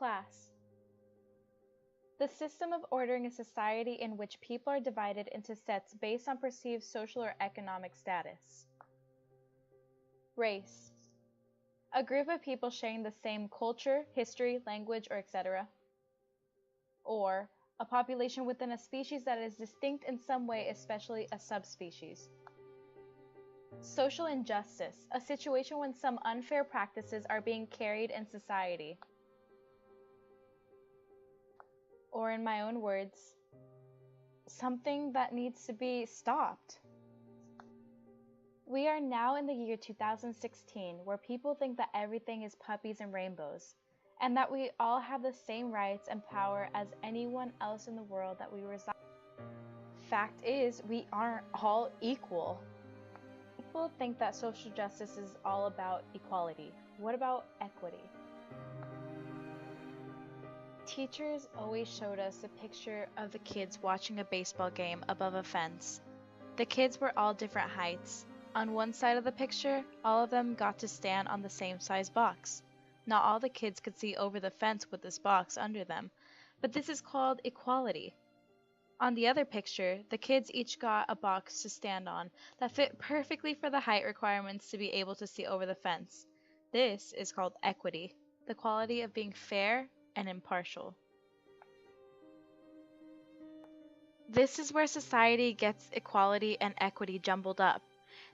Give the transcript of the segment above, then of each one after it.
Class. The system of ordering a society in which people are divided into sets based on perceived social or economic status. Race. A group of people sharing the same culture, history, language, or etc. Or a population within a species that is distinct in some way, especially a subspecies. Social injustice, a situation when some unfair practices are being carried in society. Or in my own words, something that needs to be stopped. We are now in the year 2016, where people think that everything is puppies and rainbows, and that we all have the same rights and power as anyone else in the world that we reside. Fact is, we aren't all equal. People think that social justice is all about equality. What about equity? Teachers always showed us a picture of the kids watching a baseball game above a fence. The kids were all different heights. On one side of the picture, all of them got to stand on the same size box. Not all the kids could see over the fence with this box under them, but this is called equality. On the other picture, the kids each got a box to stand on that fit perfectly for the height requirements to be able to see over the fence. This is called equity, the quality of being fair and impartial. This is where society gets equality and equity jumbled up.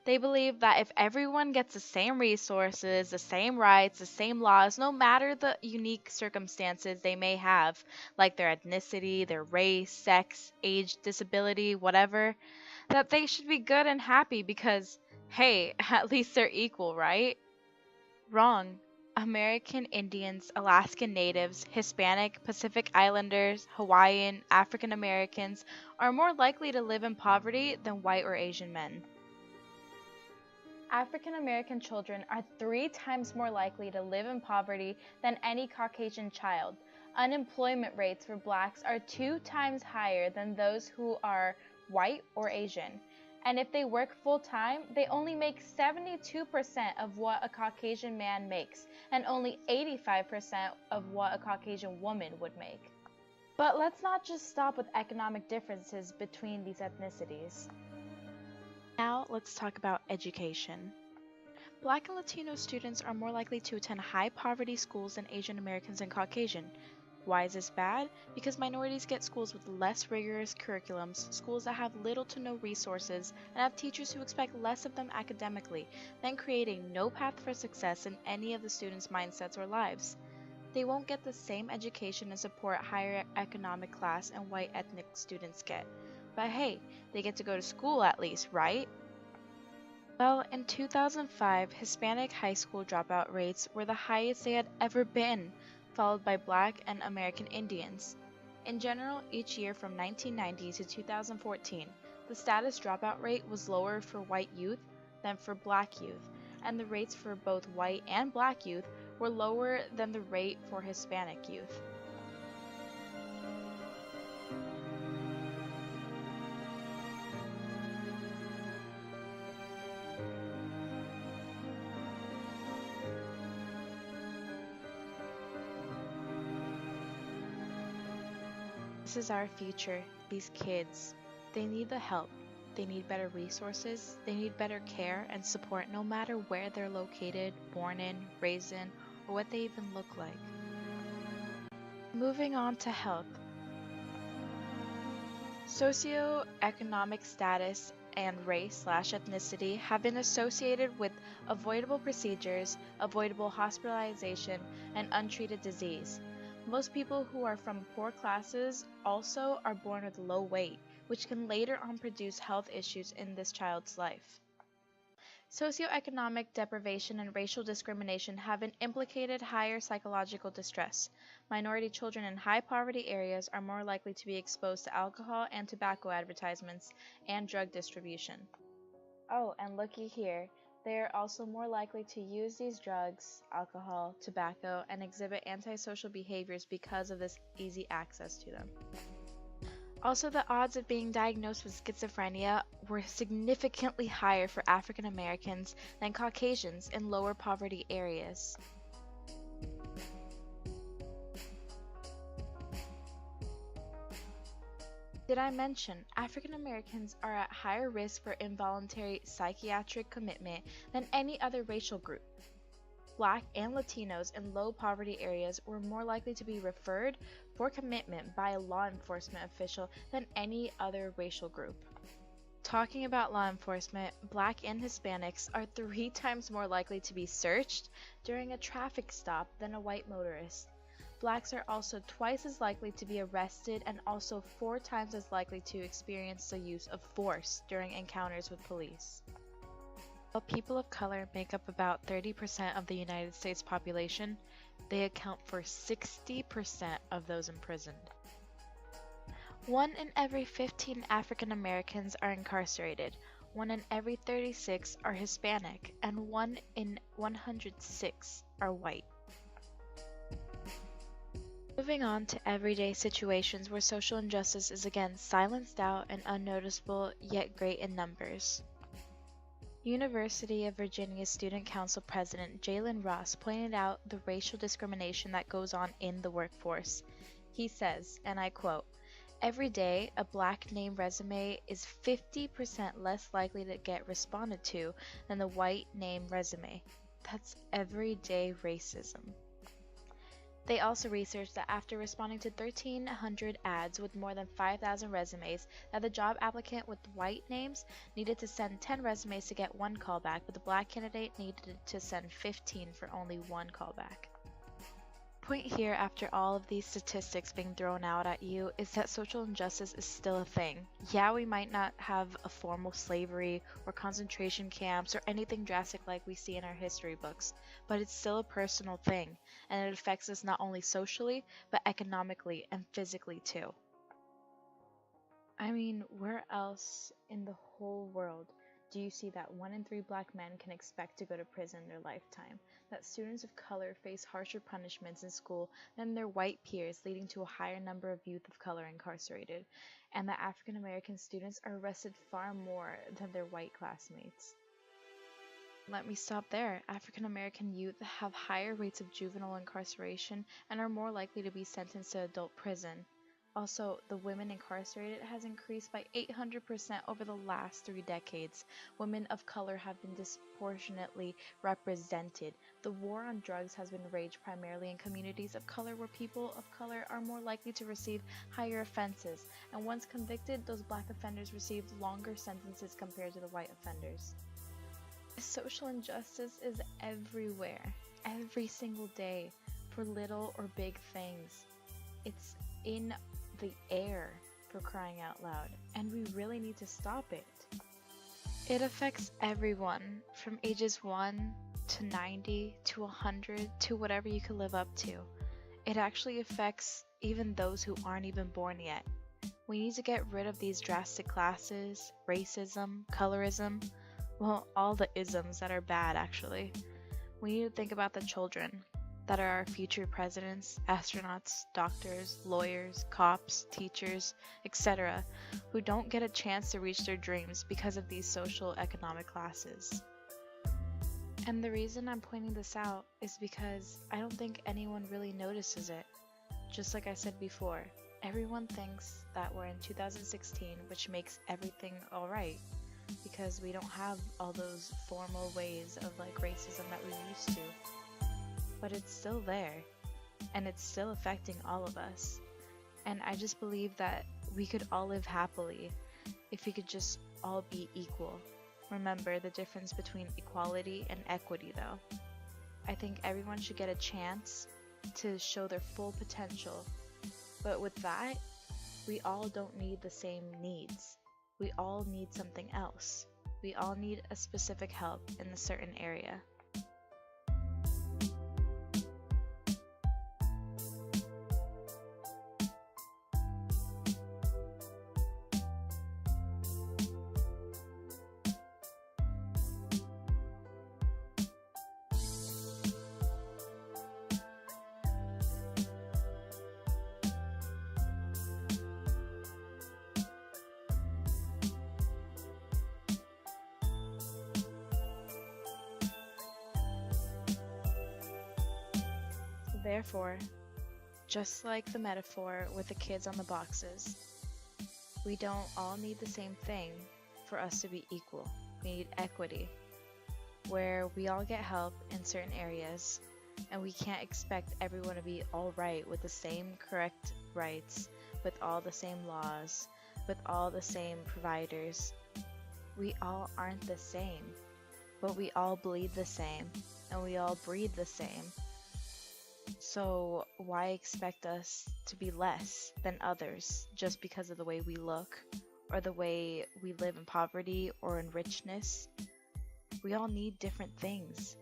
They believe that if everyone gets the same resources, the same rights, the same laws, no matter the unique circumstances they may have, like their ethnicity, their race, sex, age, disability, whatever, that they should be good and happy because, hey, at least they're equal, right? Wrong. American Indians, Alaskan Natives, Hispanic, Pacific Islanders, Hawaiian, African Americans are more likely to live in poverty than white or Asian men. African American children are 3 times more likely to live in poverty than any Caucasian child. Unemployment rates for blacks are 2 times higher than those who are white or Asian. And if they work full-time, they only make 72% of what a Caucasian man makes, and only 85% of what a Caucasian woman would make. But let's not just stop with economic differences between these ethnicities. Now let's talk about education. Black and Latino students are more likely to attend high-poverty schools than Asian Americans and Caucasian. Why is this bad? Because minorities get schools with less rigorous curriculums, schools that have little to no resources, and have teachers who expect less of them academically, then creating no path for success in any of the students' mindsets or lives. They won't get the same education and support higher economic class and white ethnic students get. But hey, they get to go to school at least, right? Well, in 2005, Hispanic high school dropout rates were the highest they had ever been, followed by Black and American Indians. In general, each year from 1990 to 2014, the status dropout rate was lower for white youth than for Black youth, and the rates for both white and Black youth were lower than the rate for Hispanic youth. This is our future, these kids. They need the help. They need better resources. They need better care and support no matter where they're located, born in, raised in, or what they even look like. Moving on to health. Socioeconomic status and race/ethnicity have been associated with avoidable procedures, avoidable hospitalization, and untreated disease. Most people who are from poor classes also are born with low weight, which can later on produce health issues in this child's life. Socioeconomic deprivation and racial discrimination have implicated higher psychological distress. Minority children in high poverty areas are more likely to be exposed to alcohol and tobacco advertisements and drug distribution. Oh, and looky here. They are also more likely to use these drugs, alcohol, tobacco, and exhibit antisocial behaviors because of this easy access to them. Also, the odds of being diagnosed with schizophrenia were significantly higher for African Americans than Caucasians in lower poverty areas. Did I mention African Americans are at higher risk for involuntary psychiatric commitment than any other racial group? Black and Latinos in low poverty areas were more likely to be referred for commitment by a law enforcement official than any other racial group. Talking about law enforcement, Black and Hispanics are 3 times more likely to be searched during a traffic stop than a white motorist. Blacks are also twice as likely to be arrested and also 4 times as likely to experience the use of force during encounters with police. While people of color make up about 30% of the United States population, they account for 60% of those imprisoned. 1 in every 15 African Americans are incarcerated, 1 in every 36 are Hispanic, and 1 in 106 are white. Moving on to everyday situations where social injustice is again silenced out and unnoticeable, yet great in numbers. University of Virginia Student Council President Jalen Ross pointed out the racial discrimination that goes on in the workforce. He says, and I quote, "Every day, a Black name resume is 50% less likely to get responded to than the white name resume. That's everyday racism." They also researched that after responding to 1,300 ads with more than 5,000 resumes, that the job applicant with white names needed to send 10 resumes to get 1 callback, but the Black candidate needed to send 15 for only 1 callback. Point here after all of these statistics being thrown out at you is that social injustice is still a thing. Yeah, we might not have a formal slavery or concentration camps or anything drastic like we see in our history books, but it's still a personal thing, and it affects us not only socially, but economically and physically too. I mean, where else in the whole world do you see that 1 in 3 Black men can expect to go to prison in their lifetime? That students of color face harsher punishments in school than their white peers, leading to a higher number of youth of color incarcerated, and that African American students are arrested far more than their white classmates. Let me stop there. African American youth have higher rates of juvenile incarceration and are more likely to be sentenced to adult prison. Also, the women incarcerated has increased by 800% over the last 3 decades. Women of color have been disproportionately represented. The war on drugs has been waged primarily in communities of color where people of color are more likely to receive higher offenses, and once convicted, those Black offenders receive longer sentences compared to the white offenders. Social injustice is everywhere, every single day, for little or big things. It's in the air, for crying out loud, and we really need to stop it. It affects everyone from ages 1 to 90 to 100 to whatever you can live up to. It actually affects even those who aren't even born yet. We need to get rid of these drastic classes, racism, colorism, well, all the isms that are bad actually. We need to think about the children that are our future presidents, astronauts, doctors, lawyers, cops, teachers, etc., who don't get a chance to reach their dreams because of these social economic classes. And the reason I'm pointing this out is because I don't think anyone really notices it. Just like I said before, everyone thinks that we're in 2016, which makes everything alright, because we don't have all those formal ways of like racism that we used to. But it's still there, and it's still affecting all of us. And I just believe that we could all live happily if we could just all be equal. Remember the difference between equality and equity though. I think everyone should get a chance to show their full potential. But with that, we all don't need the same needs. We all need something else. We all need a specific help in a certain area. Therefore, just like the metaphor with the kids on the boxes, We don't all need the same thing for us to be equal. We need equity, where we all get help in certain areas, and we can't expect everyone to be all right with the same correct rights, with all the same laws, with all the same providers. We all aren't the same, but we all bleed the same, and we all breathe the same. So why expect us to be less than others just because of the way we look, or the way we live in poverty or in richness? We all need different things,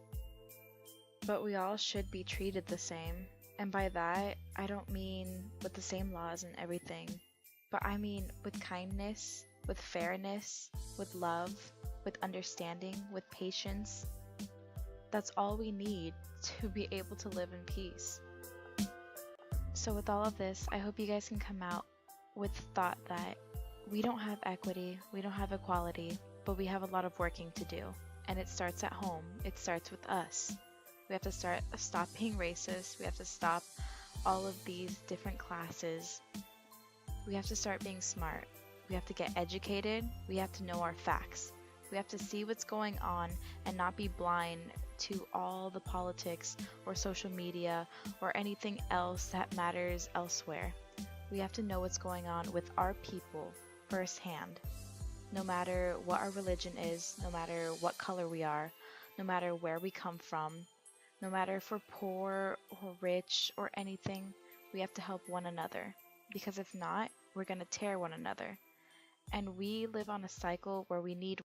but we all should be treated the same. And by that, I don't mean with the same laws and everything, but I mean with kindness, with fairness, with love, with understanding, with patience. That's all we need to be able to live in peace. So with all of this, I hope you guys can come out with the thought that we don't have equity, we don't have equality, but we have a lot of working to do. And it starts at home. It starts with us. We have to stop being racist. We have to stop all of these different classes. We have to start being smart. We have to get educated. We have to know our facts. We have to see what's going on and not be blind to all the politics or social media or anything else that matters elsewhere. We have to know what's going on with our people firsthand. No matter what our religion is, no matter what color we are, no matter where we come from, no matter if we're poor or rich or anything, we have to help one another. Because if not, we're going to tear one another. And we live on a cycle where we need